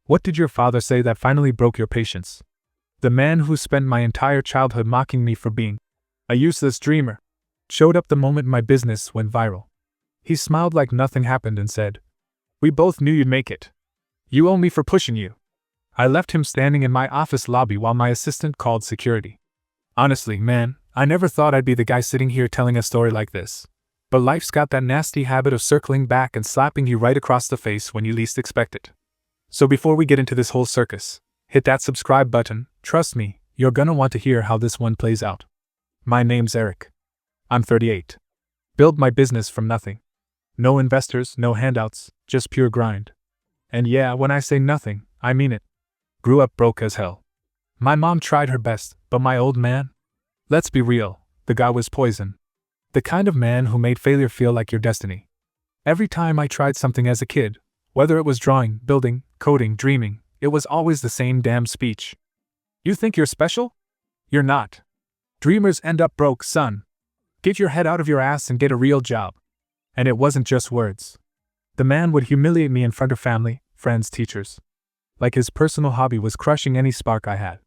What did your father say that finally broke your patience? The man who spent my entire childhood mocking me for being a useless dreamer showed up the moment my business went viral. He smiled like nothing happened and said, "We both knew you'd make it. You owe me for pushing you." I left him standing in my office lobby while my assistant called security. Honestly, man, I never thought I'd be the guy sitting here telling a story like this. But life's got that nasty habit of circling back and slapping you right across the face when you least expect it. So before we get into this whole circus, hit that subscribe button. Trust me, you're gonna want to hear how this one plays out. My name's Eric. I'm 38. Built my business from nothing. No investors, no handouts, just pure grind. And yeah, when I say nothing, I mean it. Grew up broke as hell. My mom tried her best, but my old man? Let's be real, the guy was poison. The kind of man who made failure feel like your destiny. Every time I tried something as a kid, whether it was drawing, building, coding, dreaming, it was always the same damn speech. You think you're special? You're not. Dreamers end up broke, son. Get your head out of your ass and get a real job. And it wasn't just words. The man would humiliate me in front of family, friends, teachers. Like his personal hobby was crushing any spark I had.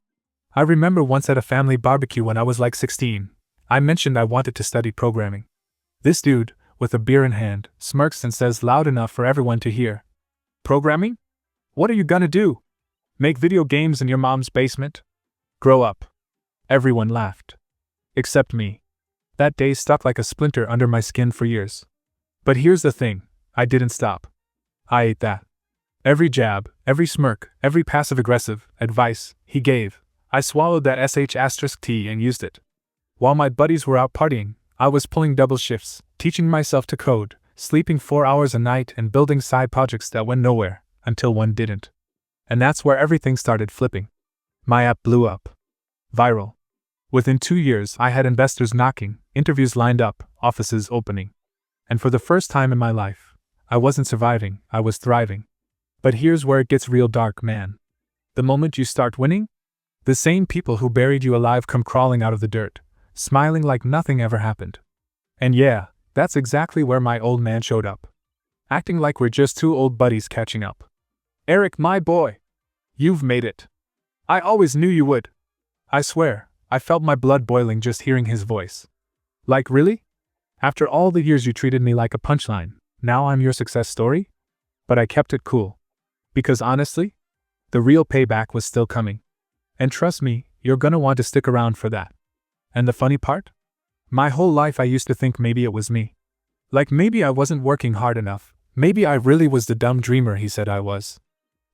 I remember once at a family barbecue when I was like 16, I mentioned I wanted to study programming. This dude, with a beer in hand, smirks and says loud enough for everyone to hear, "Programming? What are you gonna do? Make video games in your mom's basement? Grow up." Everyone laughed. Except me. That day stuck like a splinter under my skin for years. But here's the thing, I didn't stop. I ate that. Every jab, every smirk, every passive-aggressive advice he gave, I swallowed that sh*t and used it. While my buddies were out partying, I was pulling double shifts, teaching myself to code, sleeping 4 hours a night and building side projects that went nowhere, until one didn't. And that's where everything started flipping. My app blew up. Viral. Within 2 years, I had investors knocking, interviews lined up, offices opening. And for the first time in my life, I wasn't surviving, I was thriving. But here's where it gets real dark, man. The moment you start winning, the same people who buried you alive come crawling out of the dirt, smiling like nothing ever happened. And yeah, that's exactly where my old man showed up. Acting like we're just two old buddies catching up. "Eric, my boy. You've made it. I always knew you would." I swear, I felt my blood boiling just hearing his voice. Like, really? After all the years you treated me like a punchline, now I'm your success story? But I kept it cool. Because honestly, the real payback was still coming. And trust me, you're gonna want to stick around for that. And the funny part? My whole life I used to think maybe it was me. Like maybe I wasn't working hard enough, maybe I really was the dumb dreamer he said I was.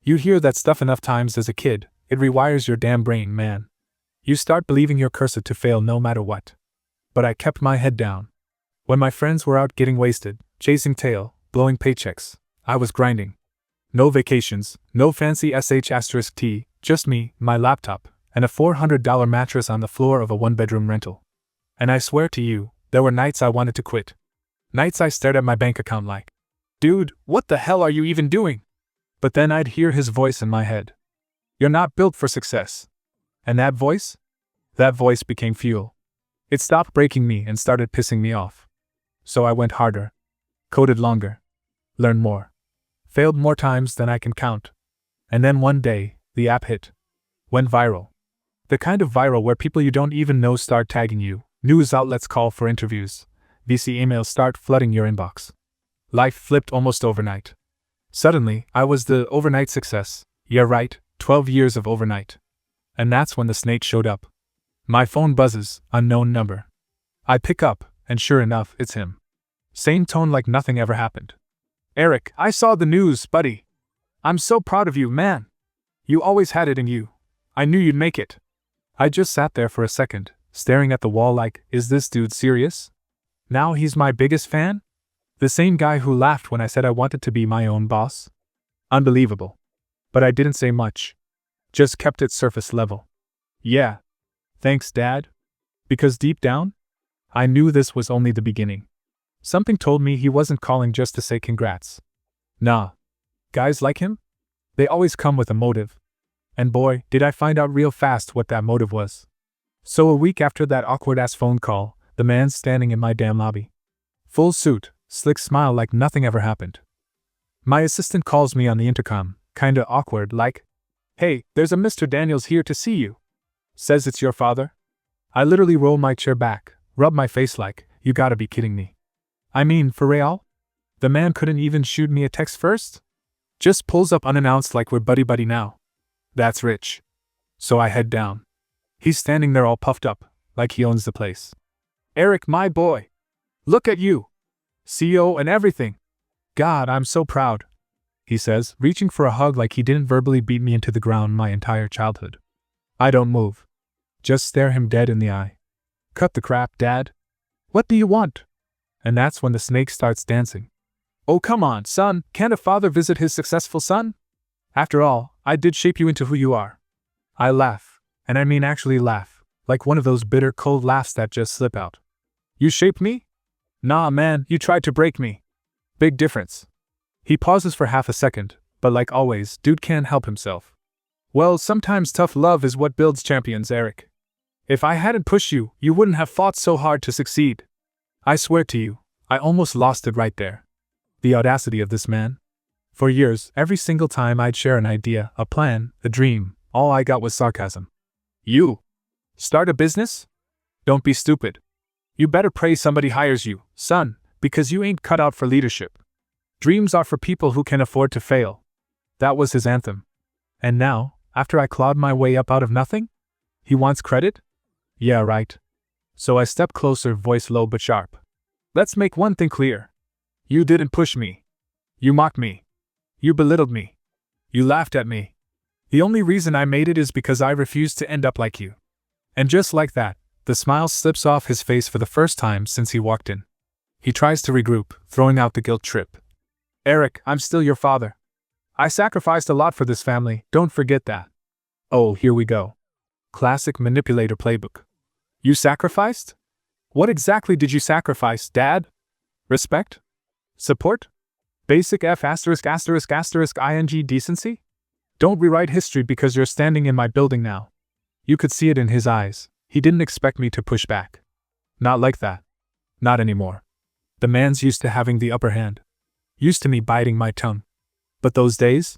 You hear that stuff enough times as a kid, it rewires your damn brain, man. You start believing you're cursed to fail no matter what. But I kept my head down. When my friends were out getting wasted, chasing tail, blowing paychecks, I was grinding. No vacations, no fancy sh*t, just me, my laptop, and a $400 mattress on the floor of a one-bedroom rental. And I swear to you, there were nights I wanted to quit. Nights I stared at my bank account like, "Dude, what the hell are you even doing?" But then I'd hear his voice in my head. "You're not built for success." And that voice? That voice became fuel. It stopped breaking me and started pissing me off. So I went harder. Coded longer. Learned more. Failed more times than I can count. And then one day, the app hit. Went viral. The kind of viral where people you don't even know start tagging you, news outlets call for interviews, VC emails start flooding your inbox. Life flipped almost overnight. Suddenly, I was the overnight success. Yeah, right, 12 years of overnight. And that's when the snake showed up. My phone buzzes, unknown number. I pick up, and sure enough, it's him. Same tone like nothing ever happened. "Eric, I saw the news, buddy. I'm so proud of you, man. You always had it in you. I knew you'd make it." I just sat there for a second, staring at the wall like, is this dude serious? Now he's my biggest fan? The same guy who laughed when I said I wanted to be my own boss? Unbelievable. But I didn't say much. Just kept it surface level. "Yeah. Thanks, Dad." Because deep down, I knew this was only the beginning. Something told me he wasn't calling just to say congrats. Nah. Guys like him? They always come with a motive. And boy, did I find out real fast what that motive was. So a week after that awkward-ass phone call, the man's standing in my damn lobby. Full suit, slick smile like nothing ever happened. My assistant calls me on the intercom. Kinda awkward, like, "Hey, there's a Mr. Daniels here to see you." Says it's your father? I literally roll my chair back, rub my face like, you gotta be kidding me. I mean, for real? The man couldn't even shoot me a text first? Just pulls up unannounced like we're buddy-buddy now. That's rich. So I head down. He's standing there all puffed up, like he owns the place. "Eric, my boy. Look at you. CEO and everything. God, I'm so proud," he says, reaching for a hug like he didn't verbally beat me into the ground my entire childhood. I don't move. Just stare him dead in the eye. "Cut the crap, Dad. What do you want?" And that's when the snake starts dancing. "Oh, come on, son, can't a father visit his successful son? After all, I did shape you into who you are." I laugh, and I mean actually laugh, like one of those bitter, cold laughs that just slip out. "You shaped me? Nah, man, you tried to break me. Big difference." He pauses for half a second, but like always, dude can't help himself. "Well, sometimes tough love is what builds champions, Eric. If I hadn't pushed you, you wouldn't have fought so hard to succeed." I swear to you, I almost lost it right there. The audacity of this man. For years, every single time I'd share an idea, a plan, a dream, all I got was sarcasm. "You? Start a business? Don't be stupid. You better pray somebody hires you, son, because you ain't cut out for leadership. Dreams are for people who can afford to fail." That was his anthem. And now, after I clawed my way up out of nothing? He wants credit? Yeah, right. So I step closer, voice low but sharp. "Let's make one thing clear. You didn't push me. You mocked me. You belittled me. You laughed at me. The only reason I made it is because I refused to end up like you." And just like that, the smile slips off his face for the first time since he walked in. He tries to regroup, throwing out the guilt trip. "Eric, I'm still your father. I sacrificed a lot for this family, don't forget that." Oh, here we go. Classic manipulator playbook. "You sacrificed? What exactly did you sacrifice, Dad? Respect? Support? Basic ****ing decency? Don't rewrite history because you're standing in my building now." You could see it in his eyes. He didn't expect me to push back. Not like that. Not anymore. The man's used to having the upper hand. Used to me biting my tongue. But those days?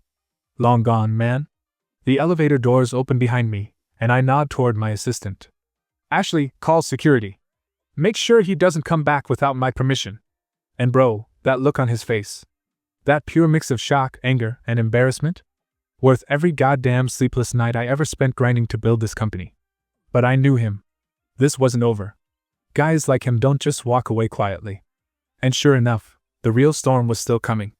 Long gone, man. The elevator doors open behind me, and I nod toward my assistant. "Ashley, call security. Make sure he doesn't come back without my permission." And bro, that look on his face. That pure mix of shock, anger, and embarrassment? Worth every goddamn sleepless night I ever spent grinding to build this company. But I knew him. This wasn't over. Guys like him don't just walk away quietly. And sure enough, the real storm was still coming.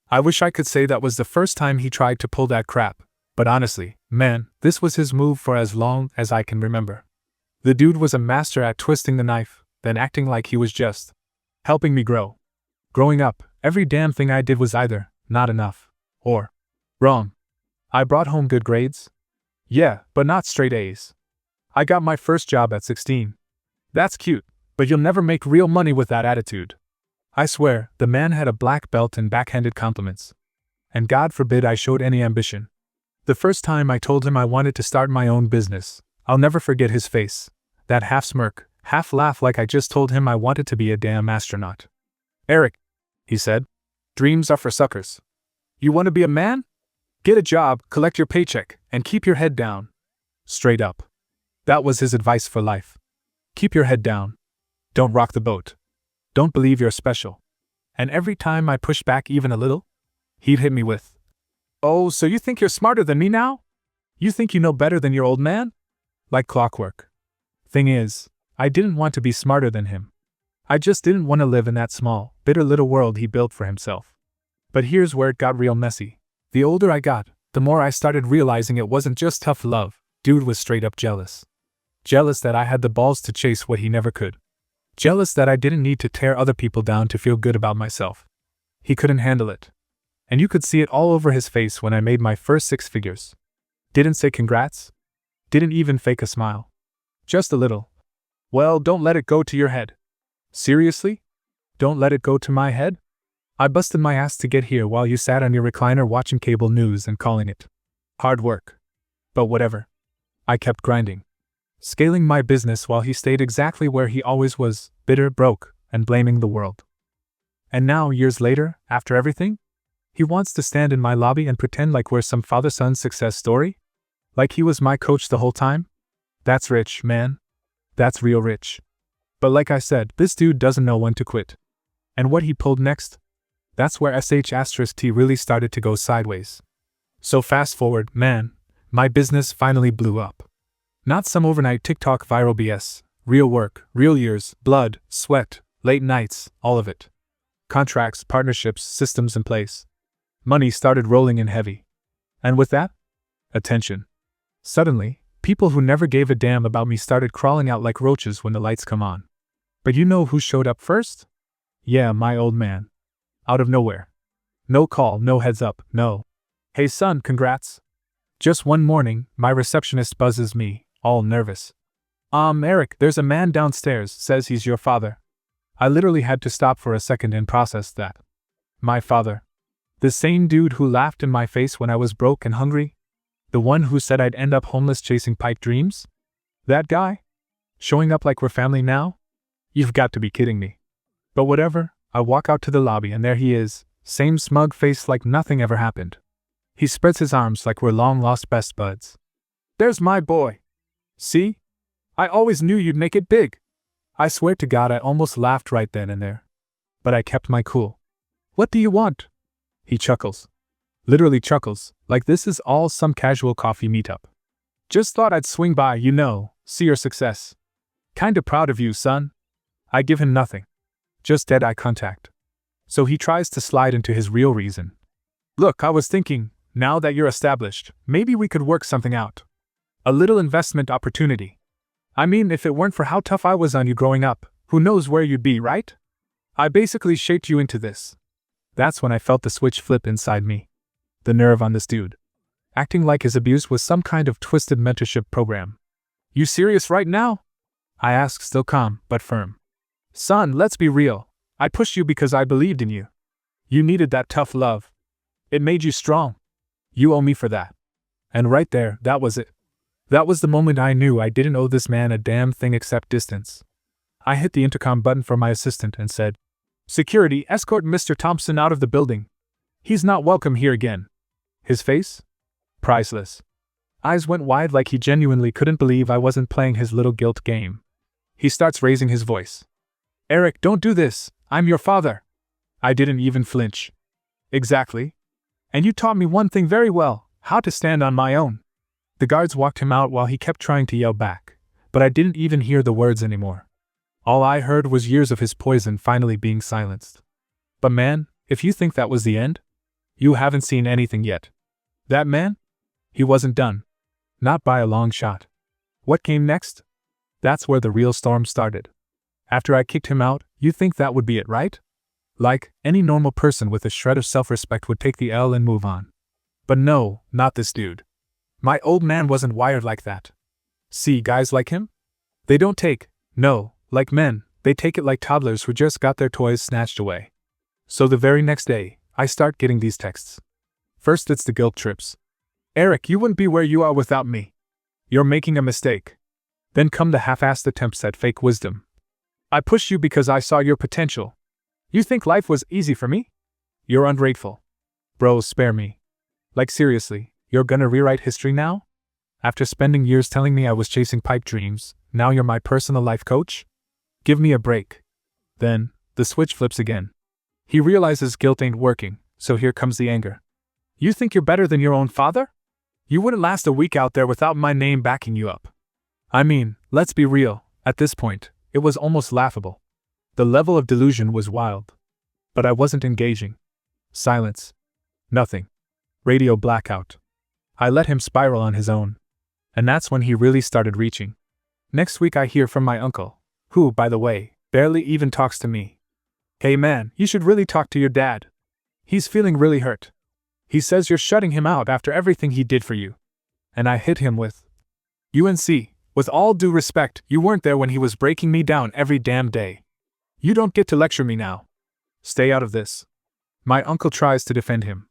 I wish I could say that was the first time he tried to pull that crap, but honestly, man, this was his move for as long as I can remember. The dude was a master at twisting the knife, then acting like he was just helping me grow. Growing up, every damn thing I did was either not enough or wrong. I brought home good grades. Yeah, but not straight A's. I got my first job at 16. That's cute, but you'll never make real money with that attitude. I swear, the man had a black belt in backhanded compliments. And God forbid I showed any ambition. The first time I told him I wanted to start my own business, I'll never forget his face. That half smirk, half laugh like I just told him I wanted to be a damn astronaut. "Eric," he said, "dreams are for suckers. You want to be a man? Get a job, collect your paycheck, and keep your head down." Straight up. That was his advice for life. Keep your head down. Don't rock the boat. Don't believe you're special. And every time I pushed back even a little, he'd hit me with, "Oh, so you think you're smarter than me now? You think you know better than your old man?" Like clockwork. Thing is, I didn't want to be smarter than him. I just didn't want to live in that small, bitter little world he built for himself. But here's where it got real messy. The older I got, the more I started realizing it wasn't just tough love. Dude was straight up jealous. Jealous that I had the balls to chase what he never could. Jealous that I didn't need to tear other people down to feel good about myself. He couldn't handle it. And you could see it all over his face when I made my first 6 figures. Didn't say congrats. Didn't even fake a smile. Just a little. "Well, don't let it go to your head." Seriously? Don't let it go to my head? I busted my ass to get here while you sat on your recliner watching cable news and calling it hard work. But whatever. I kept grinding. Scaling my business while he stayed exactly where he always was, bitter, broke, and blaming the world. And now, years later, after everything? He wants to stand in my lobby and pretend like we're some father-son success story? Like he was my coach the whole time? That's rich, man. That's real rich. But like I said, this dude doesn't know when to quit. And what he pulled next? That's where sh*t really started to go sideways. So fast forward, man, my business finally blew up. Not some overnight TikTok viral BS. Real work, real years, blood, sweat, late nights, all of it. Contracts, partnerships, systems in place. Money started rolling in heavy. And with that? Attention. Suddenly, people who never gave a damn about me started crawling out like roaches when the lights come on. But you know who showed up first? Yeah, my old man. Out of nowhere. No call, no heads up, no. Hey son, congrats. Just one morning, my receptionist buzzes me, all nervous. Eric, there's a man downstairs, says he's your father. I literally had to stop for a second and process that. My father. The same dude who laughed in my face when I was broke and hungry? The one who said I'd end up homeless chasing pipe dreams? That guy? Showing up like we're family now? You've got to be kidding me. But whatever, I walk out to the lobby and there he is, same smug face like nothing ever happened. He spreads his arms like we're long-lost best buds. There's my boy. See? I always knew you'd make it big. I swear to God I almost laughed right then and there. But I kept my cool. What do you want? He chuckles. Literally chuckles, like this is all some casual coffee meetup. Just thought I'd swing by, see your success. Kinda proud of you, son. I give him nothing. Just dead eye contact. So he tries to slide into his real reason. Look, I was thinking, now that you're established, maybe we could work something out. A little investment opportunity. I mean, if it weren't for how tough I was on you growing up, who knows where you'd be, right? I basically shaped you into this. That's when I felt the switch flip inside me. The nerve on this dude. Acting like his abuse was some kind of twisted mentorship program. You serious right now? I ask, still calm, but firm. Son, let's be real. I pushed you because I believed in you. You needed that tough love. It made you strong. You owe me for that. And right there, that was it. That was the moment I knew I didn't owe this man a damn thing except distance. I hit the intercom button for my assistant and said, Security, escort Mr. Thompson out of the building. He's not welcome here again. His face? Priceless. Eyes went wide like he genuinely couldn't believe I wasn't playing his little guilt game. He starts raising his voice. Eric, don't do this. I'm your father. I didn't even flinch. Exactly. And you taught me one thing very well, how to stand on my own. The guards walked him out while he kept trying to yell back, but I didn't even hear the words anymore. All I heard was years of his poison finally being silenced. But man, if you think that was the end, you haven't seen anything yet. That man? He wasn't done. Not by a long shot. What came next? That's where the real storm started. After I kicked him out, you think that would be it, right? Like, any normal person with a shred of self-respect would take the L and move on. But no, not this dude. My old man wasn't wired like that. See, guys like him? They don't take, no, like men, they take it like toddlers who just got their toys snatched away. So the very next day, I start getting these texts. First it's the guilt trips. Eric, you wouldn't be where you are without me. You're making a mistake. Then come the half-assed attempts at fake wisdom. I pushed you because I saw your potential. You think life was easy for me? You're ungrateful. Bro, spare me. Like seriously, you're gonna rewrite history now? After spending years telling me I was chasing pipe dreams, now you're my personal life coach? Give me a break. Then, the switch flips again. He realizes guilt ain't working, so here comes the anger. You think you're better than your own father? You wouldn't last a week out there without my name backing you up. I mean, let's be real, at this point, it was almost laughable. The level of delusion was wild. But I wasn't engaging. Silence. Nothing. Radio blackout. I let him spiral on his own. And that's when he really started reaching. Next week I hear from my uncle, who, by the way, barely even talks to me. Hey man, you should really talk to your dad. He's feeling really hurt. He says you're shutting him out after everything he did for you. And I hit him with, UNC, with all due respect, you weren't there when he was breaking me down every damn day. You don't get to lecture me now. Stay out of this. My uncle tries to defend him.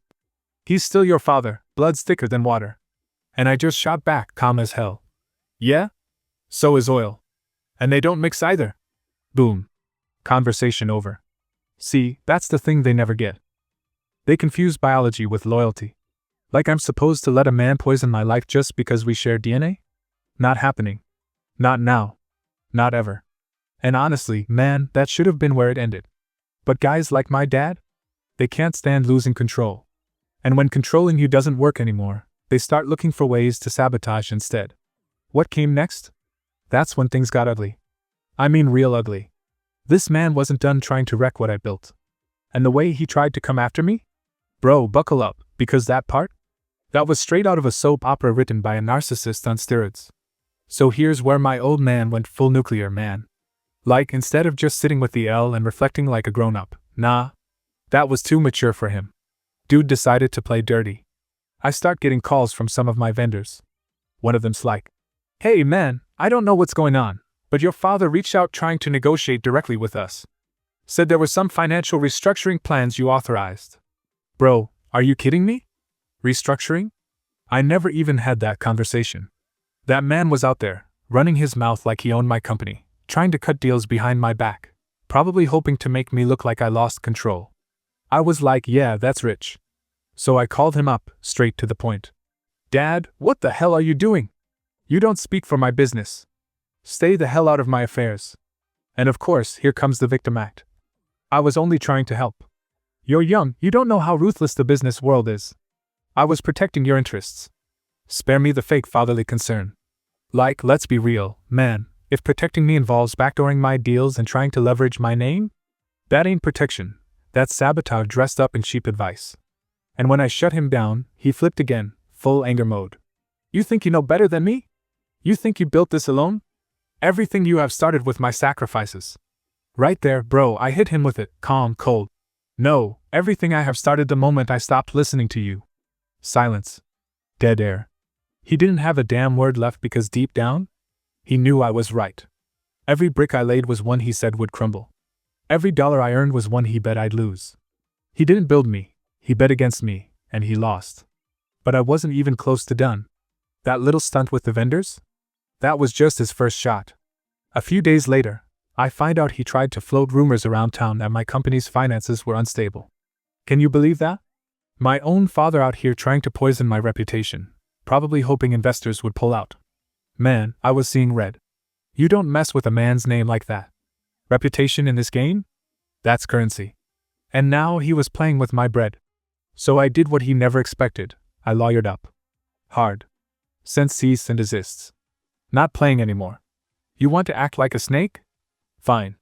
He's still your father, blood's thicker than water. And I just shot back, calm as hell. Yeah? So is oil. And they don't mix either. Boom. Conversation over. See, that's the thing they never get. They confuse biology with loyalty. Like I'm supposed to let a man poison my life just because we share DNA? Not happening. Not now. Not ever. And honestly, man, that should have been where it ended. But guys like my dad? They can't stand losing control. And when controlling you doesn't work anymore, they start looking for ways to sabotage instead. What came next? That's when things got ugly. I mean real ugly. This man wasn't done trying to wreck what I built. And the way he tried to come after me? Bro, buckle up, because that part? That was straight out of a soap opera written by a narcissist on steroids. So here's where my old man went full nuclear, man. Like, instead of just sitting with the L and reflecting like a grown-up, nah. That was too mature for him. Dude decided to play dirty. I start getting calls from some of my vendors. One of them's like, "Hey man, I don't know what's going on, but your father reached out trying to negotiate directly with us. Said there were some financial restructuring plans you authorized." Bro, are you kidding me? Restructuring? I never even had that conversation. That man was out there, running his mouth like he owned my company, trying to cut deals behind my back, probably hoping to make me look like I lost control. I was like, yeah, that's rich. So I called him up, straight to the point. "Dad, what the hell are you doing? You don't speak for my business. Stay the hell out of my affairs." And of course, here comes the victim act. I was only trying to help. "You're young, you don't know how ruthless the business world is. I was protecting your interests. Spare me the fake fatherly concern." Like, let's be real, man, if protecting me involves backdooring my deals and trying to leverage my name, that ain't protection, that's sabotage dressed up in cheap advice. And when I shut him down, he flipped again, full anger mode. "You think you know better than me? You think you built this alone? Everything you have started with my sacrifices." Right there, bro, I hit him with it, calm, cold. "No, everything I have started the moment I stopped listening to you." Silence. Dead air. He didn't have a damn word left because deep down, he knew I was right. Every brick I laid was one he said would crumble. Every dollar I earned was one he bet I'd lose. He didn't build me, he bet against me, and he lost. But I wasn't even close to done. That little stunt with the vendors? That was just his first shot. A few days later, I find out he tried to float rumors around town that my company's finances were unstable. Can you believe that? My own father out here trying to poison my reputation, probably hoping investors would pull out. Man, I was seeing red. You don't mess with a man's name like that. Reputation in this game? That's currency. And now he was playing with my bread. So I did what he never expected. I lawyered up. Hard. Sent cease and desists. Not playing anymore. You want to act like a snake? Fine.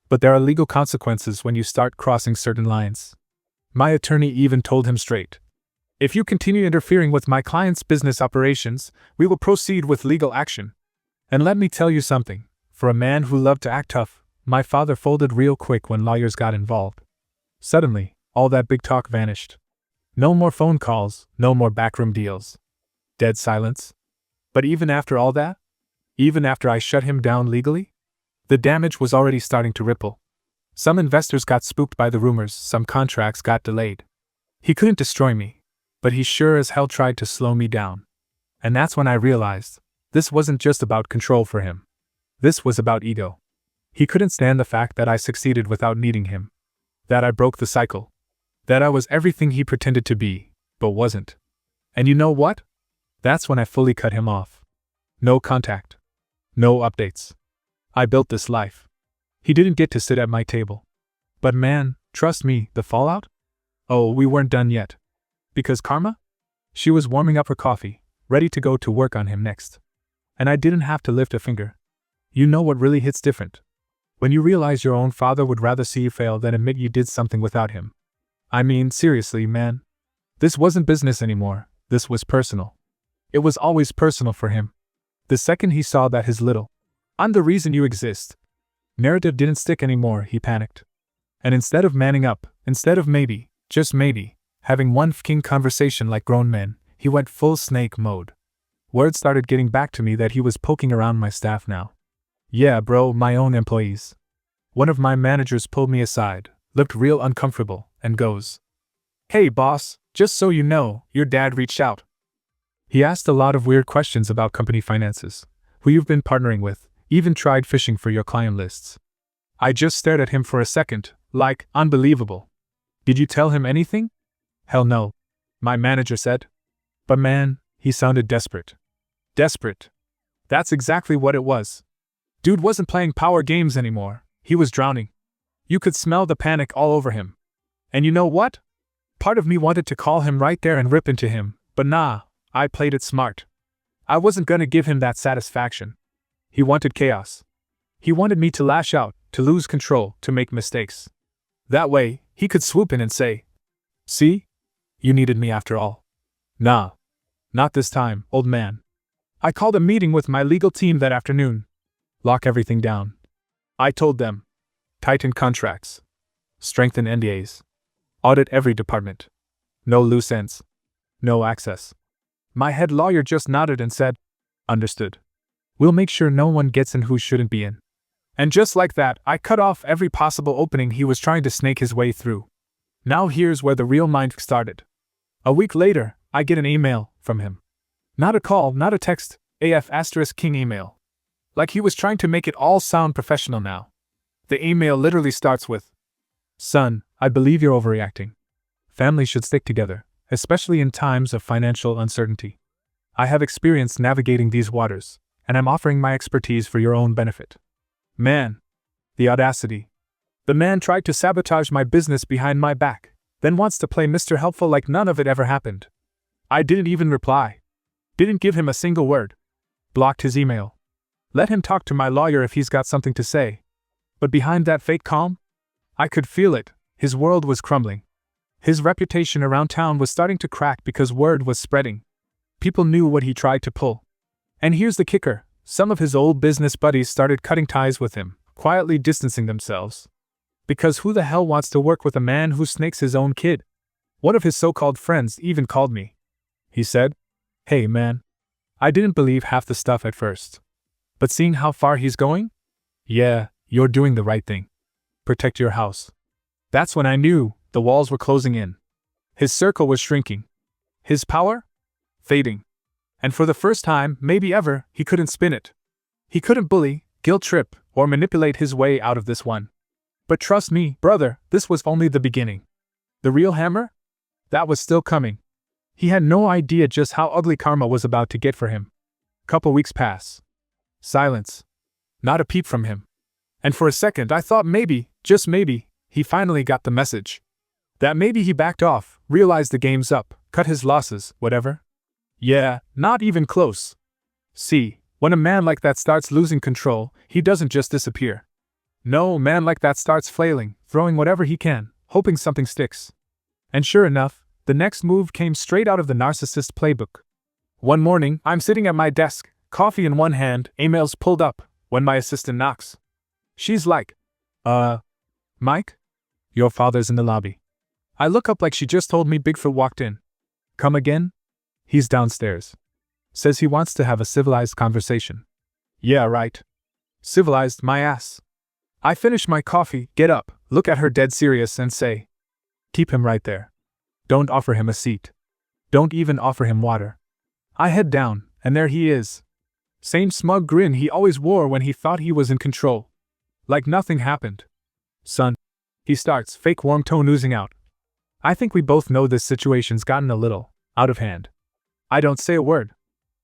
But there are legal consequences when you start crossing certain lines. My attorney even told him straight. "If you continue interfering with my client's business operations, we will proceed with legal action." And let me tell you something, for a man who loved to act tough, my father folded real quick when lawyers got involved. Suddenly, all that big talk vanished. No more phone calls, no more backroom deals. Dead silence. But even after all that, even after I shut him down legally, the damage was already starting to ripple. Some investors got spooked by the rumors, some contracts got delayed. He couldn't destroy me, but he sure as hell tried to slow me down. And that's when I realized, this wasn't just about control for him. This was about ego. He couldn't stand the fact that I succeeded without needing him. That I broke the cycle. That I was everything he pretended to be, but wasn't. And you know what? That's when I fully cut him off. No contact. No updates. I built this life. He didn't get to sit at my table. But man, trust me, the fallout? Oh, we weren't done yet. Because karma? She was warming up her coffee, ready to go to work on him next. And I didn't have to lift a finger. You know what really hits different? When you realize your own father would rather see you fail than admit you did something without him. I mean, seriously, man. This wasn't business anymore, this was personal. It was always personal for him. The second he saw that his little, "I'm the reason you exist" narrative didn't stick anymore, he panicked. And instead of manning up, instead of maybe, just maybe, having one fucking conversation like grown men, he went full snake mode. Word started getting back to me that he was poking around my staff now. Yeah, bro, my own employees. One of my managers pulled me aside, looked real uncomfortable, and goes, "Hey boss, just so you know, your dad reached out." He asked a lot of weird questions about company finances, who you've been partnering with, even tried fishing for your client lists. I just stared at him for a second, like, unbelievable. Did you tell him anything? Hell no, my manager said. But man, he sounded desperate. Desperate. That's exactly what it was. Dude wasn't playing power games anymore, he was drowning. You could smell the panic all over him. And you know what? Part of me wanted to call him right there and rip into him, but nah, I played it smart. I wasn't gonna give him that satisfaction. He wanted chaos. He wanted me to lash out, to lose control, to make mistakes. That way, he could swoop in and say, "See? You needed me after all." Nah. Not this time, old man. I called a meeting with my legal team that afternoon. Lock everything down. I told them. Tighten contracts. Strengthen NDAs. Audit every department. No loose ends. No access. My head lawyer just nodded and said, "Understood. We'll make sure no one gets in who shouldn't be in." And just like that, I cut off every possible opening he was trying to snake his way through. Now here's where the real mind started. A week later, I get an email from him. Not a call, not a text, *King email. Like he was trying to make it all sound professional now. The email literally starts with, "Son, I believe you're overreacting. Families should stick together, especially in times of financial uncertainty. I have experience navigating these waters, and I'm offering my expertise for your own benefit." Man. The audacity. The man tried to sabotage my business behind my back, then wants to play Mr. Helpful like none of it ever happened. I didn't even reply. Didn't give him a single word. Blocked his email. Let him talk to my lawyer if he's got something to say. But behind that fake calm, I could feel it. His world was crumbling. His reputation around town was starting to crack because word was spreading. People knew what he tried to pull. And here's the kicker. Some of his old business buddies started cutting ties with him, quietly distancing themselves. Because who the hell wants to work with a man who snakes his own kid? One of his so-called friends even called me. He said, "Hey man, I didn't believe half the stuff at first. But seeing how far he's going? Yeah, you're doing the right thing. Protect your house." That's when I knew the walls were closing in. His circle was shrinking. His power? Fading. And for the first time, maybe ever, he couldn't spin it. He couldn't bully, guilt trip, or manipulate his way out of this one. But trust me, brother, this was only the beginning. The real hammer? That was still coming. He had no idea just how ugly karma was about to get for him. Couple weeks pass. Silence. Not a peep from him. And for a second I thought maybe, just maybe, he finally got the message. That maybe he backed off, realized the game's up, cut his losses, whatever. Yeah, not even close. See, when a man like that starts losing control, he doesn't just disappear. No, a man like that starts flailing, throwing whatever he can, hoping something sticks. And sure enough, the next move came straight out of the narcissist playbook. One morning, I'm sitting at my desk, coffee in one hand, emails pulled up, when my assistant knocks. She's like, Mike? Your father's in the lobby." I look up like she just told me Bigfoot walked in. "Come again?" "He's downstairs. Says he wants to have a civilized conversation." "Yeah, right. Civilized, my ass." I finish my coffee, get up, look at her dead serious and say, "Keep him right there. Don't offer him a seat. Don't even offer him water." I head down, and there he is. Same smug grin he always wore when he thought he was in control. Like nothing happened. "Son," he starts, fake warm tone oozing out. I think we both know this situation's gotten a little out of hand. I don't say a word.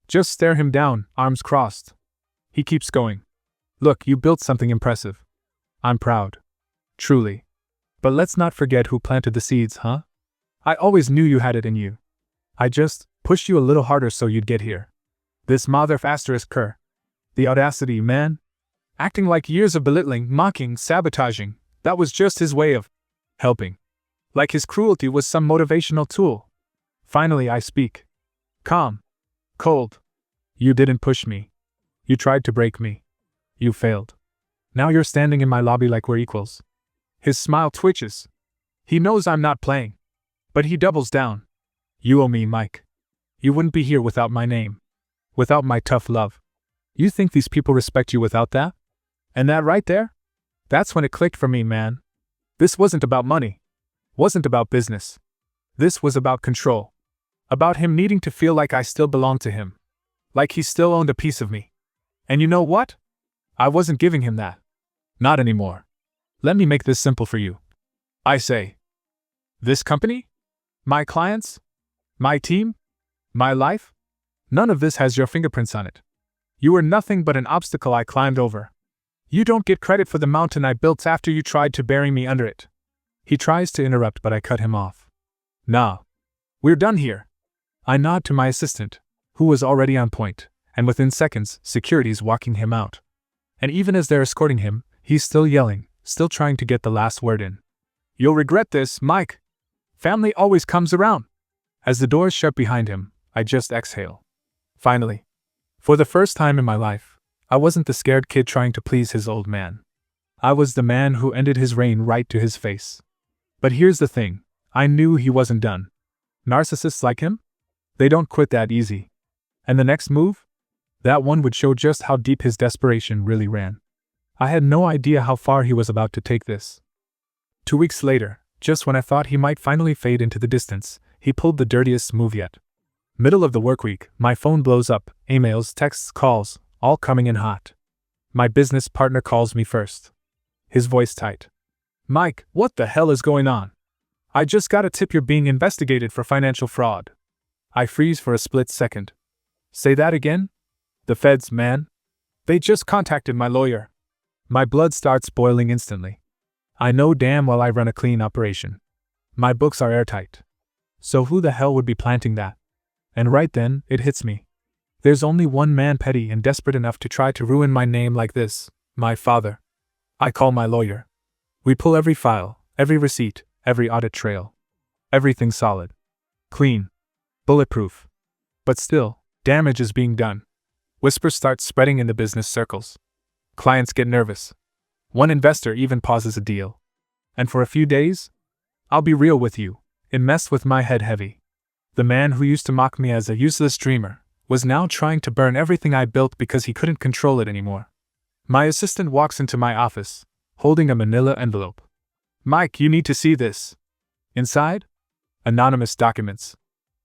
Just stare him down, arms crossed. He keeps going. "Look, you built something impressive. I'm proud. Truly. But let's not forget who planted the seeds, huh? I always knew you had it in you. I just pushed you a little harder so you'd get here. This mother asterisk cur. The audacity, man. Acting like years of belittling, mocking, sabotaging, that was just his way of helping. Like his cruelty was some motivational tool. Finally I speak. Calm. Cold. "You didn't push me. You tried to break me. You failed. Now you're standing in my lobby like we're equals." His smile twitches. He knows I'm not playing. But he doubles down. "You owe me, Mike. You wouldn't be here without my name. Without my tough love. You think these people respect you without that?" And that right there? That's when it clicked for me, man. This wasn't about money. Wasn't about business. This was about control. About him needing to feel like I still belonged to him. Like he still owned a piece of me. And you know what? I wasn't giving him that. Not anymore. Let me make this simple for you. I say. This company? My clients? My team? My life? None of this has your fingerprints on it. You were nothing but an obstacle I climbed over. You don't get credit for the mountain I built after you tried to bury me under it. He tries to interrupt, but I cut him off. Nah. We're done here. I nod to my assistant, who was already on point, and within seconds, security's walking him out. And even as they're escorting him, he's still yelling, still trying to get the last word in. You'll regret this, Mike. Family always comes around. As the doors shut behind him, I just exhale. Finally. For the first time in my life, I wasn't the scared kid trying to please his old man. I was the man who ended his reign right to his face. But here's the thing, I knew he wasn't done. Narcissists like him? They don't quit that easy. And the next move? That one would show just how deep his desperation really ran. I had no idea how far he was about to take this. 2 weeks later, just when I thought he might finally fade into the distance, he pulled the dirtiest move yet. Middle of the work week, my phone blows up, emails, texts, calls, all coming in hot. My business partner calls me first. His voice tight. Mike, what the hell is going on? I just got a tip you're being investigated for financial fraud. I freeze for a split second. Say that again? The feds, man. They just contacted my lawyer. My blood starts boiling instantly. I know damn well I run a clean operation. My books are airtight. So who the hell would be planting that? And right then, it hits me. There's only one man petty and desperate enough to try to ruin my name like this, my father. I call my lawyer. We pull every file, every receipt, every audit trail. Everything solid. Clean. Bulletproof. But still, damage is being done. Whispers start spreading in the business circles. Clients get nervous. One investor even pauses a deal. And for a few days? I'll be real with you, it messed with my head heavy. The man who used to mock me as a useless dreamer was now trying to burn everything I built because he couldn't control it anymore. My assistant walks into my office, holding a manila envelope. Mike, you need to see this. Inside? Anonymous documents.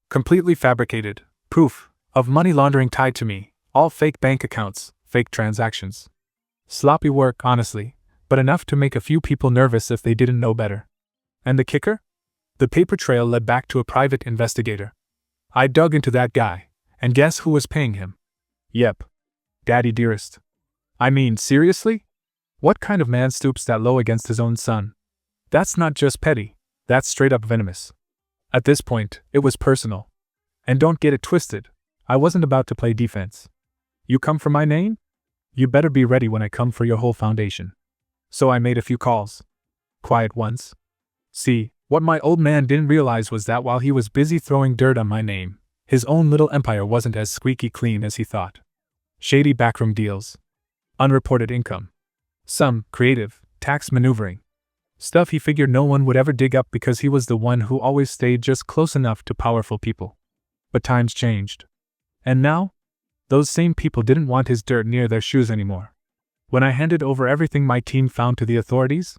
Completely fabricated, proof of money laundering tied to me, all fake bank accounts, fake transactions. Sloppy work, honestly, but enough to make a few people nervous if they didn't know better. And the kicker? The paper trail led back to a private investigator. I dug into that guy, and guess who was paying him? Yep. Daddy dearest. I mean, seriously? What kind of man stoops that low against his own son? That's not just petty, that's straight up venomous. At this point, it was personal. And don't get it twisted, I wasn't about to play defense. You come for my name? You better be ready when I come for your whole foundation. So I made a few calls. Quiet ones. See, what my old man didn't realize was that while he was busy throwing dirt on my name, his own little empire wasn't as squeaky clean as he thought. Shady backroom deals. Unreported income. Some creative tax maneuvering. Stuff he figured no one would ever dig up because he was the one who always stayed just close enough to powerful people. But times changed. And now? Those same people didn't want his dirt near their shoes anymore. When I handed over everything my team found to the authorities,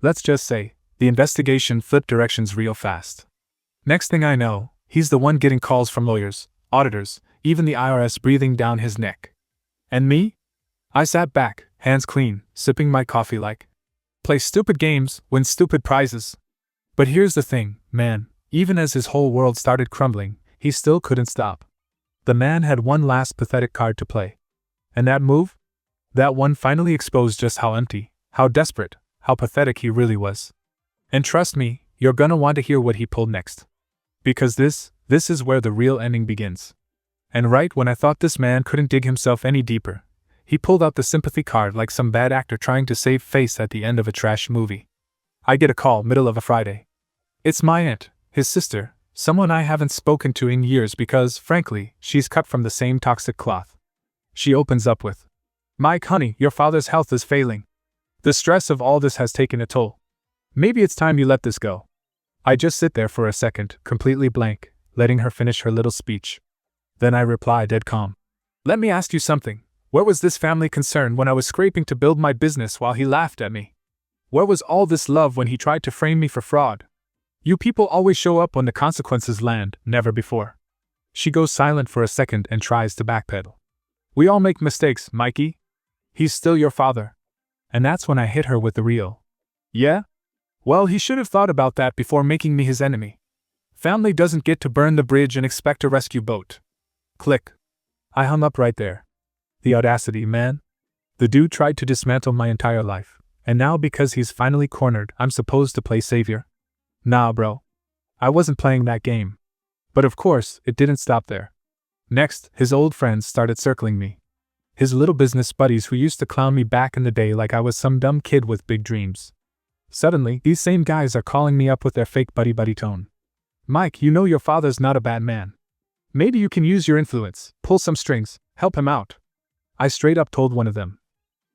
let's just say, the investigation flipped directions real fast. Next thing I know, he's the one getting calls from lawyers, auditors, even the IRS breathing down his neck. And me? I sat back, hands clean, sipping my coffee like, play stupid games, win stupid prizes. But here's the thing, man, even as his whole world started crumbling, he still couldn't stop. The man had one last pathetic card to play. And that move? That one finally exposed just how empty, how desperate, how pathetic he really was. And trust me, you're gonna want to hear what he pulled next. Because this is where the real ending begins. And right when I thought this man couldn't dig himself any deeper, he pulled out the sympathy card like some bad actor trying to save face at the end of a trash movie. I get a call middle of a Friday. It's my aunt, his sister, someone I haven't spoken to in years because, frankly, she's cut from the same toxic cloth. She opens up with, Mike, honey, your father's health is failing. The stress of all this has taken a toll. Maybe it's time you let this go. I just sit there for a second, completely blank, letting her finish her little speech. Then I reply dead calm. Let me ask you something. Where was this family concern when I was scraping to build my business while he laughed at me? Where was all this love when he tried to frame me for fraud? You people always show up when the consequences land, never before. She goes silent for a second and tries to backpedal. We all make mistakes, Mikey. He's still your father. And that's when I hit her with the real. Yeah? Well, he should have thought about that before making me his enemy. Family doesn't get to burn the bridge and expect a rescue boat. Click. I hung up right there. The audacity, man. The dude tried to dismantle my entire life, and now because he's finally cornered, I'm supposed to play savior? Nah, bro. I wasn't playing that game. But of course, it didn't stop there. Next, his old friends started circling me. His little business buddies who used to clown me back in the day like I was some dumb kid with big dreams. Suddenly, these same guys are calling me up with their fake buddy-buddy tone. Mike, you know your father's not a bad man. Maybe you can use your influence, pull some strings, help him out. I straight up told one of them.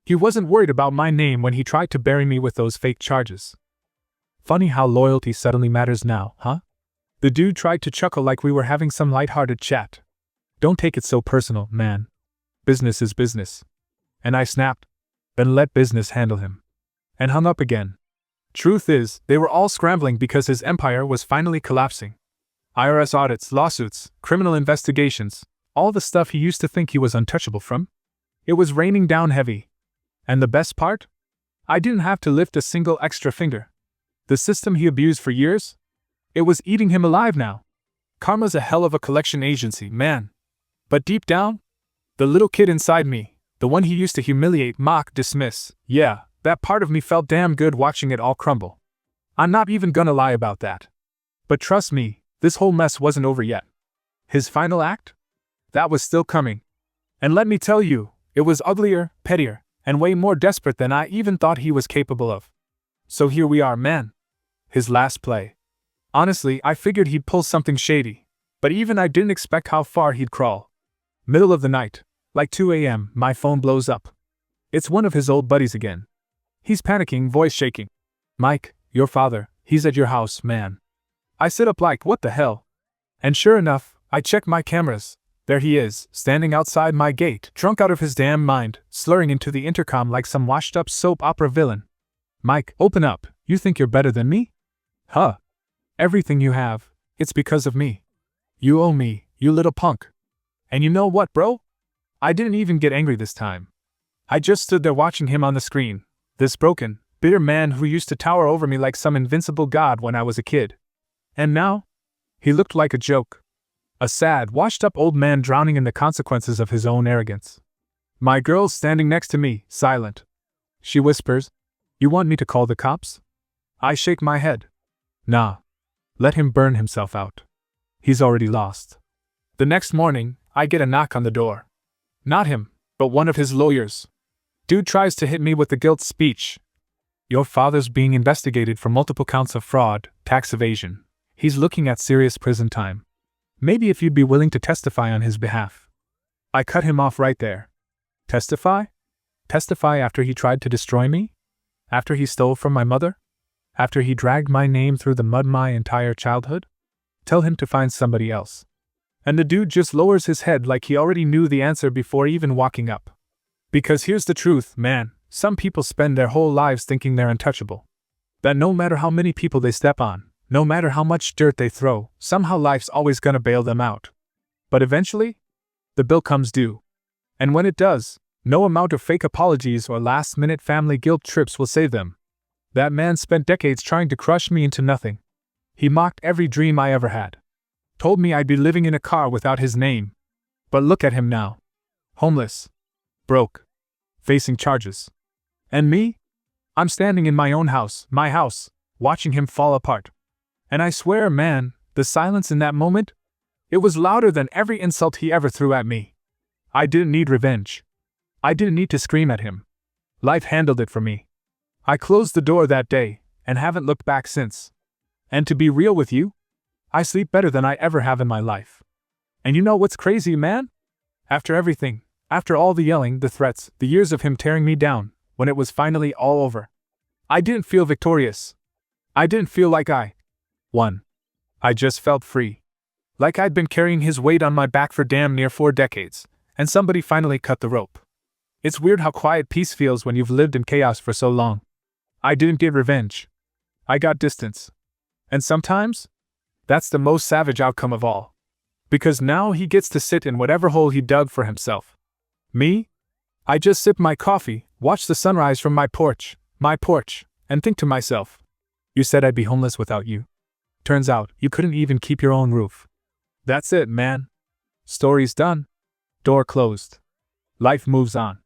He wasn't worried about my name when he tried to bury me with those fake charges. Funny how loyalty suddenly matters now, huh? The dude tried to chuckle like we were having some lighthearted chat. Don't take it so personal, man. Business is business. And I snapped. Then let business handle him. And hung up again. Truth is, they were all scrambling because his empire was finally collapsing. IRS audits, lawsuits, criminal investigations, all the stuff he used to think he was untouchable from. It was raining down heavy. And the best part? I didn't have to lift a single extra finger. The system he abused for years? It was eating him alive now. Karma's a hell of a collection agency, man. But deep down, the little kid inside me, the one he used to humiliate, mock, dismiss, yeah, that part of me felt damn good watching it all crumble. I'm not even gonna lie about that. But trust me, this whole mess wasn't over yet. His final act? That was still coming. And let me tell you, it was uglier, pettier, and way more desperate than I even thought he was capable of. So here we are, man. His last play. Honestly, I figured he'd pull something shady, but even I didn't expect how far he'd crawl. Middle of the night, like 2 a.m., my phone blows up. It's one of his old buddies again. He's panicking, voice shaking. Mike, your father, he's at your house, man. I sit up like, what the hell? And sure enough, I check my cameras. There he is, standing outside my gate, drunk out of his damn mind, slurring into the intercom like some washed-up soap opera villain. Mike, open up, you think you're better than me? Huh. Everything you have, it's because of me. You owe me, you little punk. And you know what, bro? I didn't even get angry this time. I just stood there watching him on the screen, this broken, bitter man who used to tower over me like some invincible god when I was a kid. And now? He looked like a joke. A sad, washed-up old man drowning in the consequences of his own arrogance. My girl's standing next to me, silent. She whispers, "You want me to call the cops?" I shake my head. Nah. Let him burn himself out. He's already lost. The next morning, I get a knock on the door. Not him, but one of his lawyers. Dude tries to hit me with the guilt speech. Your father's being investigated for multiple counts of fraud, tax evasion. He's looking at serious prison time. Maybe if you'd be willing to testify on his behalf. I cut him off right there. Testify? Testify after he tried to destroy me? After he stole from my mother? After he dragged my name through the mud my entire childhood? Tell him to find somebody else. And the dude just lowers his head like he already knew the answer before even walking up. Because here's the truth, man, some people spend their whole lives thinking they're untouchable. That no matter how many people they step on, no matter how much dirt they throw, somehow life's always gonna bail them out. But eventually, the bill comes due. And when it does, no amount of fake apologies or last-minute family guilt trips will save them. That man spent decades trying to crush me into nothing. He mocked every dream I ever had. Told me I'd be living in a car without his name. But look at him now. Homeless. Broke. Facing charges. And me? I'm standing in my own house, my house, watching him fall apart. And I swear, man, the silence in that moment? It was louder than every insult he ever threw at me. I didn't need revenge. I didn't need to scream at him. Life handled it for me. I closed the door that day, and haven't looked back since. And to be real with you, I sleep better than I ever have in my life. And you know what's crazy, man? After everything, after all the yelling, the threats, the years of him tearing me down, when it was finally all over, I didn't feel victorious. I didn't feel like I won. I just felt free. Like I'd been carrying his weight on my back for damn near 4 decades, and somebody finally cut the rope. It's weird how quiet peace feels when you've lived in chaos for so long. I didn't get revenge. I got distance. And sometimes, that's the most savage outcome of all. Because now he gets to sit in whatever hole he dug for himself. Me? I just sip my coffee, watch the sunrise from my porch, and think to myself, you said I'd be homeless without you. Turns out, you couldn't even keep your own roof. That's it, man. Story's done. Door closed. Life moves on.